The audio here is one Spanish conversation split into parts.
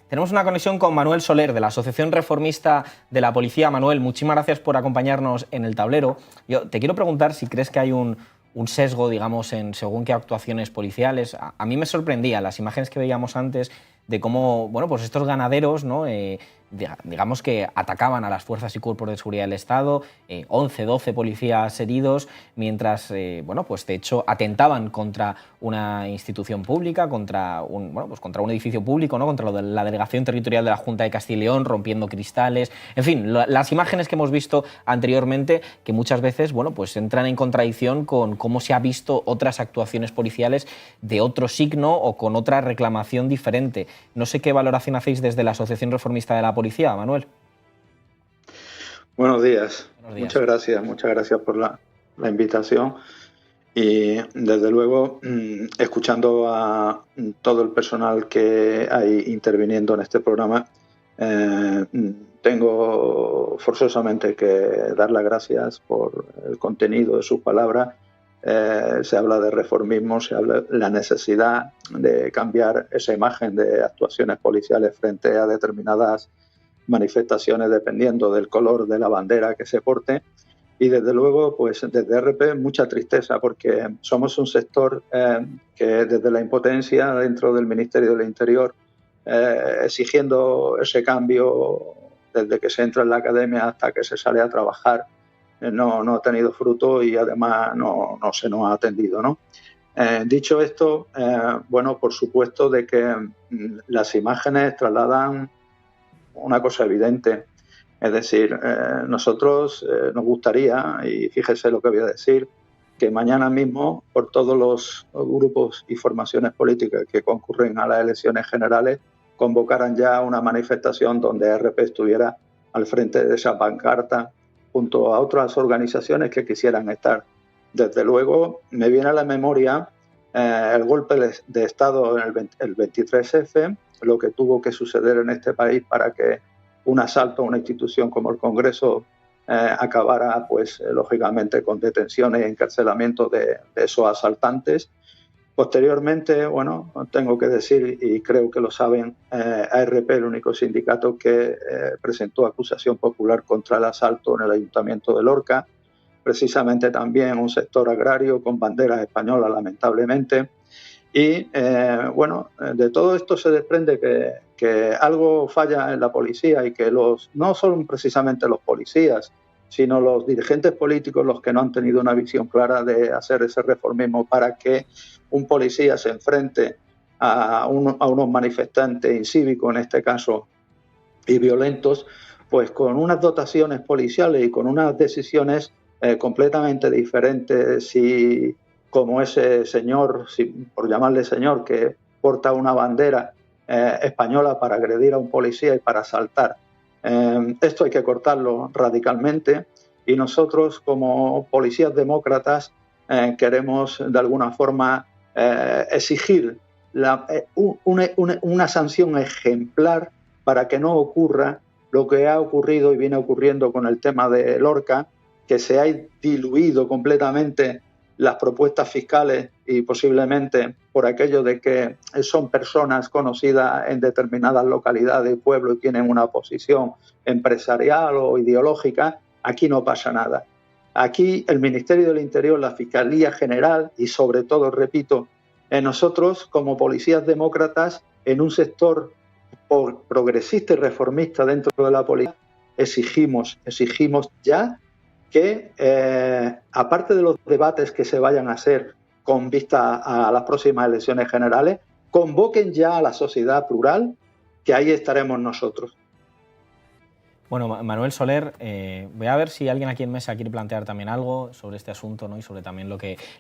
Tenemos una conexión con Manuel Soler, de la Asociación Reformista de la Policía. Manuel, muchísimas gracias por acompañarnos en el tablero. Yo te quiero preguntar si crees que hay un sesgo, digamos, en según qué actuaciones policiales. A mí me sorprendía las imágenes que veíamos antes de cómo, bueno, pues estos ganaderos, ¿no? Digamos que atacaban a las fuerzas y cuerpos de seguridad del Estado, 11, 12 policías heridos, mientras, bueno, pues de hecho atentaban contra una institución pública, contra contra un edificio público, ¿no? Contra la delegación territorial de la Junta de Castilla y León, rompiendo cristales, en fin, las imágenes que hemos visto anteriormente, que muchas veces, bueno, pues entran en contradicción con cómo se ha visto otras actuaciones policiales de otro signo o con otra reclamación diferente. No sé qué valoración hacéis desde la Asociación Reformista de la Policía, Manuel. Buenos días. Muchas gracias por la invitación. Y desde luego, escuchando a todo el personal que hay interviniendo en este programa, tengo forzosamente que dar las gracias por el contenido de sus palabras. Se habla de reformismo, se habla de la necesidad de cambiar esa imagen de actuaciones policiales frente a determinadas manifestaciones dependiendo del color de la bandera que se porte. Y desde luego, pues desde RP mucha tristeza porque somos un sector que desde la impotencia dentro del Ministerio del Interior, exigiendo ese cambio desde que se entra en la academia hasta que se sale a trabajar, no ha tenido fruto y además no se nos ha atendido, ¿no? Dicho esto, bueno, por supuesto de que las imágenes trasladan una cosa evidente. Es decir, nosotros nos gustaría, y fíjese lo que voy a decir, que mañana mismo, por todos los grupos y formaciones políticas que concurren a las elecciones generales, convocaran ya una manifestación donde RP estuviera al frente de esa pancarta junto a otras organizaciones que quisieran estar. Desde luego, me viene a la memoria el golpe de Estado en el 23F, lo que tuvo que suceder en este país para que un asalto a una institución como el Congreso acabara, pues, lógicamente, con detenciones y encarcelamiento de esos asaltantes. Posteriormente, bueno, tengo que decir, y creo que lo saben, ARP, el único sindicato que presentó acusación popular contra el asalto en el Ayuntamiento de Lorca, precisamente también un sector agrario con banderas españolas, lamentablemente. Y bueno, de todo esto se desprende que algo falla en la policía y que no son precisamente los policías, sino los dirigentes políticos los que no han tenido una visión clara de hacer ese reformismo para que un policía se enfrente a unos manifestantes incívicos, en este caso, y violentos, pues con unas dotaciones policiales y con unas decisiones completamente diferentes. Si como ese señor, por llamarle señor, que porta una bandera española para agredir a un policía y para asaltar. Esto hay que cortarlo radicalmente y nosotros como policías demócratas queremos de alguna forma exigir una sanción ejemplar para que no ocurra lo que ha ocurrido y viene ocurriendo con el tema de Lorca, que se ha diluido completamente las propuestas fiscales y posiblemente por aquello de que son personas conocidas en determinadas localidades y pueblos y tienen una posición empresarial o ideológica. Aquí no pasa nada. Aquí el Ministerio del Interior, la Fiscalía General y sobre todo, repito, nosotros como policías demócratas en un sector progresista y reformista dentro de la policía exigimos ya que, aparte de los debates que se vayan a hacer con vista a las próximas elecciones generales, convoquen ya a la sociedad plural, que ahí estaremos nosotros. Bueno, Manuel Soler, voy a ver si alguien aquí en mesa quiere plantear también algo sobre este asunto, ¿no? Y sobre también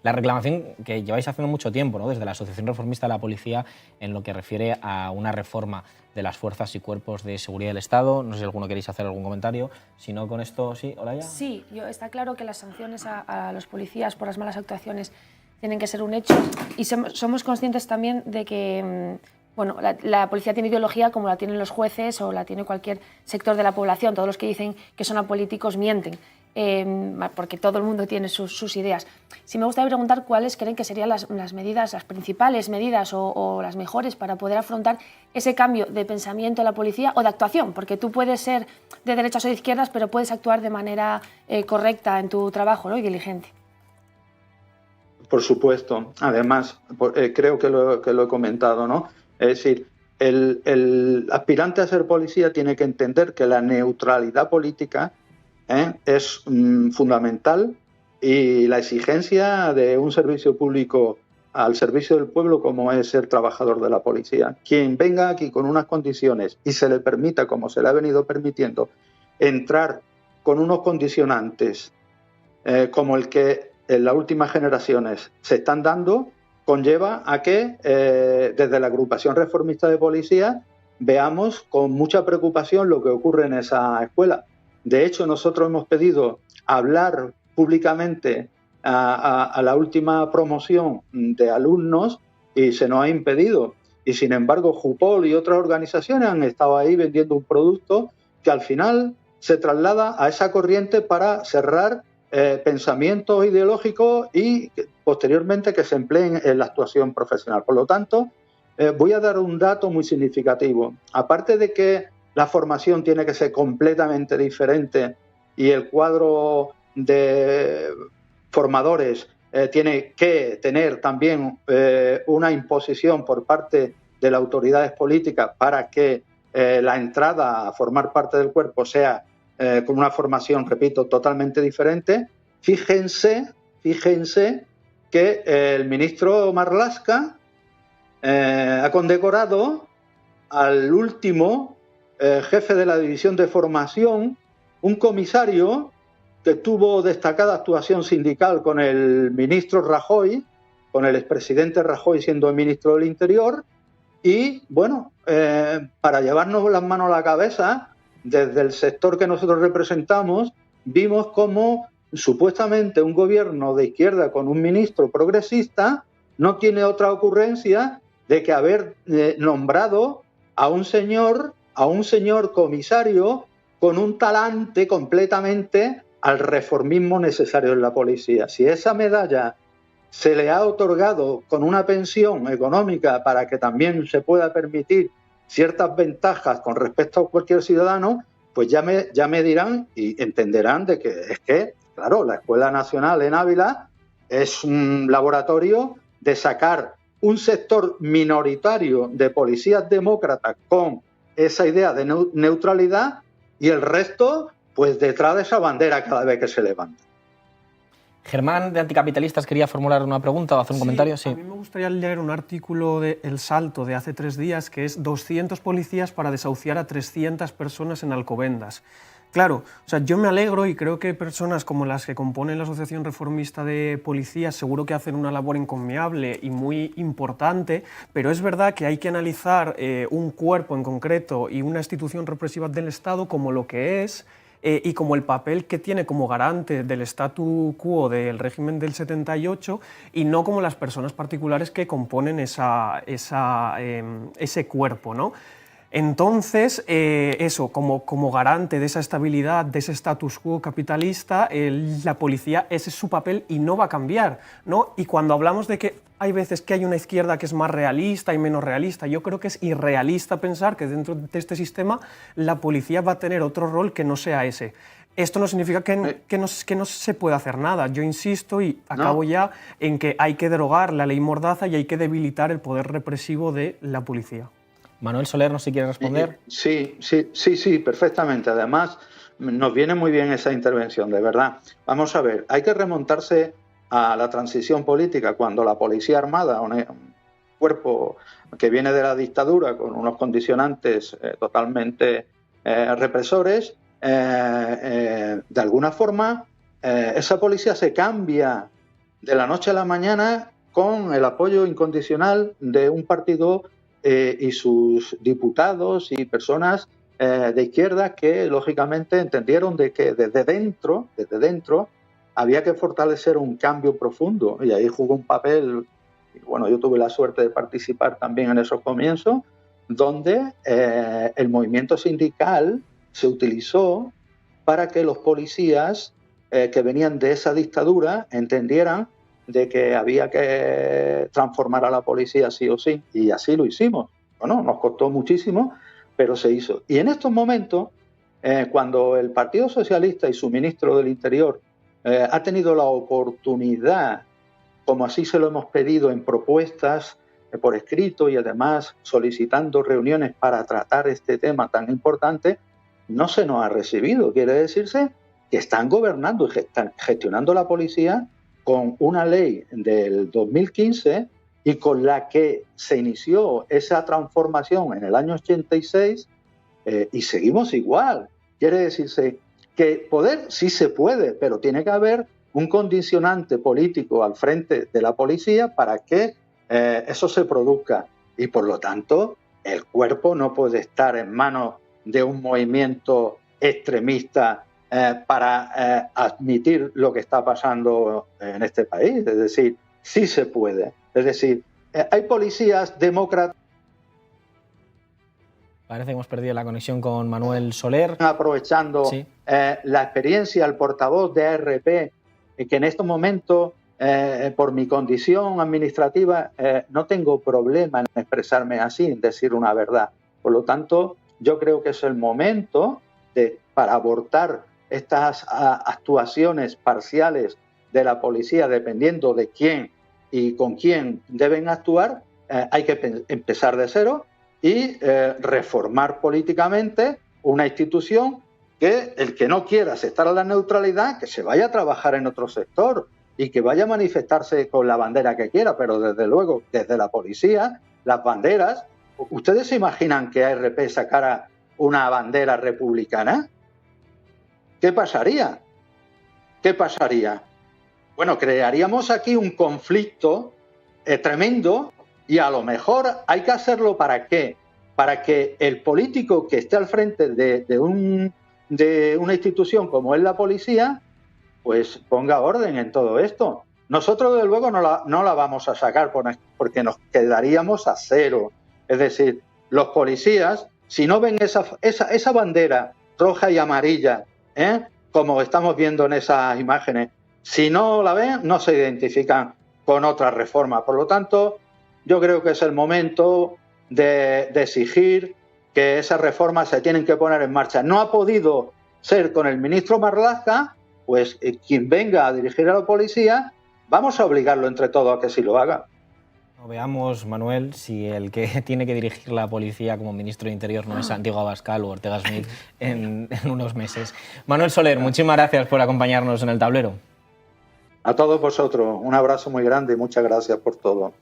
la reclamación que lleváis haciendo mucho tiempo, ¿no? Desde la Asociación Reformista de la Policía en lo que refiere a una reforma de las fuerzas y cuerpos de seguridad del Estado. No sé si alguno queréis hacer algún comentario. Si no, con esto, ¿sí? ¿Olaya? Sí, está claro que las sanciones a los policías por las malas actuaciones tienen que ser un hecho y somos conscientes también de que bueno, la policía tiene ideología como la tienen los jueces o la tiene cualquier sector de la población. Todos los que dicen que son apolíticos mienten. porque todo el mundo tiene sus ideas. Sí me gustaría preguntar cuáles creen que serían las medidas, las principales medidas o las mejores para poder afrontar ese cambio de pensamiento de la policía o de actuación, porque tú puedes ser de derechas o de izquierdas, pero puedes actuar de manera correcta en tu trabajo, ¿no? Y diligente. Por supuesto. Además, creo que lo he comentado, ¿no? Es decir, el aspirante a ser policía tiene que entender que la neutralidad política es fundamental, y la exigencia de un servicio público al servicio del pueblo como es ser trabajador de la policía. Quien venga aquí con unas condiciones y se le permita, como se le ha venido permitiendo, entrar con unos condicionantes como el que en las últimas generaciones se están dando, conlleva a que desde la agrupación reformista de policía veamos con mucha preocupación lo que ocurre en esa escuela. De hecho, nosotros hemos pedido hablar públicamente a la última promoción de alumnos y se nos ha impedido. Y sin embargo, Jupol y otras organizaciones han estado ahí vendiendo un producto que al final se traslada a esa corriente para cerrar pensamientos ideológicos y posteriormente que se empleen en la actuación profesional. Por lo tanto, voy a dar un dato muy significativo. Aparte de que la formación tiene que ser completamente diferente y el cuadro de formadores tiene que tener también una imposición por parte de las autoridades políticas para que la entrada a formar parte del cuerpo sea con una formación, repito, totalmente diferente. Fíjense que el ministro Marlaska ha condecorado al último jefe de la división de formación, un comisario que tuvo destacada actuación sindical con el ministro Rajoy, con el expresidente Rajoy siendo el ministro del Interior, y bueno, para llevarnos las manos a la cabeza, desde el sector que nosotros representamos, vimos cómo supuestamente un gobierno de izquierda con un ministro progresista no tiene otra ocurrencia de que haber nombrado a un señor comisario con un talante completamente al reformismo necesario en la policía. Si esa medalla se le ha otorgado con una pensión económica para que también se pueda permitir ciertas ventajas con respecto a cualquier ciudadano, pues ya me dirán y entenderán de que es que, claro, la Escuela Nacional en Ávila es un laboratorio de sacar un sector minoritario de policías demócratas con esa idea de neutralidad y el resto, pues detrás de esa bandera cada vez que se levanta. Germán, de Anticapitalistas, quería formular una pregunta o hacer un comentario. Sí. A mí me gustaría leer un artículo de El Salto de hace 3 días que es 200 policías para desahuciar a 300 personas en Alcobendas. Claro, o sea, yo me alegro y creo que personas como las que componen la Asociación Reformista de Policías seguro que hacen una labor encomiable y muy importante, pero es verdad que hay que analizar un cuerpo en concreto y una institución represiva del Estado como lo que es y como el papel que tiene como garante del statu quo del régimen del 78 y no como las personas particulares que componen ese cuerpo, ¿no? Entonces, eso, como garante de esa estabilidad, de ese status quo capitalista, la policía, ese es su papel y no va a cambiar, ¿no? Y cuando hablamos de que hay veces que hay una izquierda que es más realista y menos realista, yo creo que es irrealista pensar que dentro de este sistema la policía va a tener otro rol que no sea ese. Esto no significa que no se pueda hacer nada. Yo insisto y acabo ya en que hay que derogar la ley Mordaza y hay que debilitar el poder represivo de la policía. Manuel Soler, no sé si quiere responder. Sí, perfectamente. Además, nos viene muy bien esa intervención, de verdad. Vamos a ver, hay que remontarse a la transición política, cuando la Policía Armada, un cuerpo que viene de la dictadura con unos condicionantes totalmente represores, de alguna forma esa policía se cambia de la noche a la mañana con el apoyo incondicional de un partido y sus diputados y personas de izquierda que lógicamente entendieron de que desde dentro había que fortalecer un cambio profundo, y ahí jugó un papel, y bueno, yo tuve la suerte de participar también en esos comienzos, donde el movimiento sindical se utilizó para que los policías que venían de esa dictadura entendieran de que había que transformar a la policía sí o sí, y así lo hicimos. Bueno, nos costó muchísimo, pero se hizo. Y en estos momentos, cuando el Partido Socialista y su ministro del Interior ha tenido la oportunidad, como así se lo hemos pedido en propuestas por escrito y además solicitando reuniones para tratar este tema tan importante, no se nos ha recibido. Quiere decirse que están gobernando y están gestionando la policía con una ley del 2015 y con la que se inició esa transformación en el año 86 y seguimos igual. Quiere decirse que poder sí se puede, pero tiene que haber un condicionante político al frente de la policía para que eso se produzca. Y por lo tanto, el cuerpo no puede estar en manos de un movimiento extremista para admitir lo que está pasando en este país. Es decir, sí se puede. Es decir, hay policías demócratas. Parece que hemos perdido la conexión con Manuel Soler. Aprovechando sí. La experiencia, el portavoz de ARP, que en estos momentos, por mi condición administrativa, no tengo problema en expresarme así, en decir una verdad. Por lo tanto, yo creo que es el momento para abortar estas actuaciones parciales de la policía, dependiendo de quién y con quién deben actuar. Hay que empezar de cero y reformar políticamente una institución que el que no quiera aceptar la neutralidad, que se vaya a trabajar en otro sector y que vaya a manifestarse con la bandera que quiera, pero desde luego, desde la policía, las banderas. ¿Ustedes se imaginan que ARP sacara una bandera republicana? ¿Qué pasaría? ¿Qué pasaría? Bueno, crearíamos aquí un conflicto tremendo y a lo mejor hay que hacerlo ¿para qué? Para que el político que esté al frente de una institución como es la policía, pues ponga orden en todo esto. Nosotros, desde luego, no la vamos a sacar porque nos quedaríamos a cero. Es decir, los policías, si no ven esa bandera roja y amarilla, como estamos viendo en esas imágenes, si no la ven, no se identifican con otra reforma. Por lo tanto, yo creo que es el momento de exigir que esas reformas se tienen que poner en marcha. No ha podido ser con el ministro Marlaska, pues quien venga a dirigir a la policía, vamos a obligarlo entre todos a que sí lo haga. Veamos, Manuel, si el que tiene que dirigir la policía como ministro de Interior no es Santiago Abascal o Ortega Smith en unos meses. Manuel Soler, muchísimas gracias por acompañarnos en el tablero. A todos vosotros, un abrazo muy grande y muchas gracias por todo.